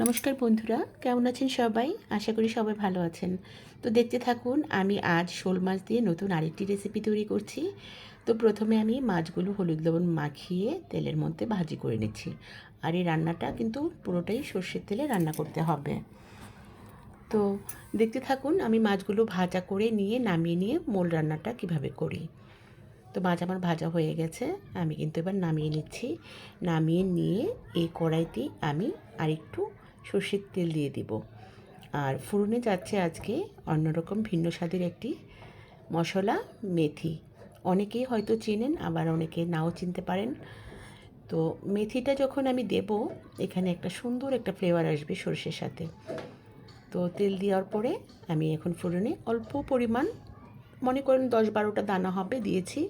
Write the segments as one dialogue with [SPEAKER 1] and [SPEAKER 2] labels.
[SPEAKER 1] নমস্কার বন্ধুরা, কেমন আছেন সবাই? আশা করি সবাই ভালো আছেন। তো দেখতে থাকুন, আমি আজ শোল মাছ দিয়ে নতুন আরেকটি রেসিপি তৈরি করছি। তো প্রথমে আমি মাছগুলো হলুদ লবণ মাখিয়ে তেলের মধ্যে ভাজি করে নিচ্ছি। আর এই রান্নাটা কিন্তু পুরোটাই সর্ষের তেলে রান্না করতে হবে। তো দেখতে থাকুন, আমি মাছগুলো ভাজা করে নিয়ে নামিয়ে নিয়ে মূল রান্নাটা কিভাবে করি। তো মাছ আমার ভাজা হয়ে গেছে, আমি কিন্তু এবার নামিয়ে নিচ্ছি। নামিয়ে নিয়ে এই কড়াইতে আমি আরেকটু সর্ষের তেল দিয়ে দিব। আর ফোড়নে যাচ্ছে আজকে অন্যরকম ভিন্ন স্বাদের একটি মশলা, মেথি। অনেকেই হয়তো চেনেন, আবার অনেকে নাও চিনতে পারেন। তো মেথিটা যখন আমি দেব, এখানে একটা সুন্দর একটা ফ্লেভার আসবে সর্ষের সাথে। তো তেল দেওয়ার পরে আমি এখন ফোড়নে অল্প পরিমাণ, মনে করেন 10-12টা দানা হবে, দিয়েছি।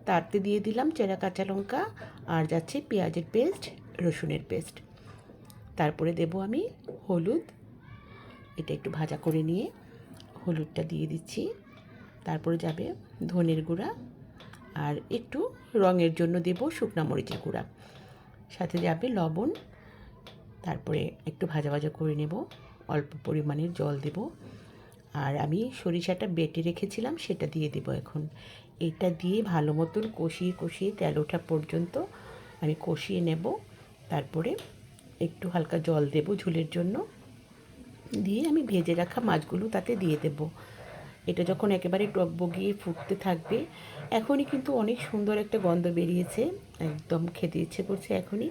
[SPEAKER 1] তাতে দিয়ে দিলাম চেরা কাঁচা লঙ্কা, আর যাচ্ছে পেঁয়াজের পেস্ট, রসুনের পেস্ট। তারপরে দেব আমি হলুদ, এটা একটু ভাজা করে নিয়ে হলুদটা দিয়ে দিচ্ছি। তারপরে যাবে ধনের গুঁড়া, আর একটু রঙের জন্য দেব শুকনো মরিচের গুঁড়া, সাথে যাবে লবণ। তারপরে একটু ভাজা ভাজা করে নেব, অল্প পরিমাণের জল দেব। আর আমি সরিষাটা বেটে রেখেছিলাম, সেটা দিয়ে দেব এখন। এটা দিয়ে ভালো মতন কষিয়ে কষিয়ে তেল ওঠা পর্যন্ত আমি কষিয়ে নেব। তারপরে একটু হালকা জল দেব ঝোলের জন্য, দিয়ে আমি ভেজে রাখা মাছগুলো তাতে দিয়ে দেব। এটা যখন একেবারে টকবগিয়ে ফুটতে থাকবে, এখনই কিন্তু অনেক সুন্দর একটা গন্ধ বেরিয়েছে, একদম খেতে ইচ্ছে করছে এখনই।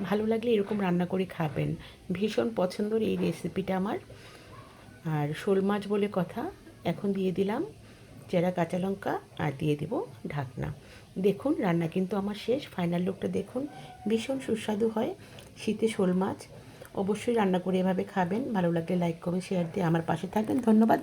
[SPEAKER 1] ভালো লাগলে এরকম রান্না করে খাবেন, ভীষণ পছন্দের এই রেসিপিটা আমার। আর শোল মাছ বলে কথা, এখন দিয়ে দিলাম চেরা কাঁচা লঙ্কা, আর দিয়ে দেব ঢাকনা। দেখুন রান্না কিন্তু আমার শেষ, ফাইনাল লুকটা দেখুন, ভীষণ সুস্বাদু হয় শীতে শোল মাছ। অবশ্যই রান্না করে এভাবে খাবেন। ভালো লাগলে লাইক কমেন্ট শেয়ার দিয়ে আমার পাশে থাকবেন। ধন্যবাদ।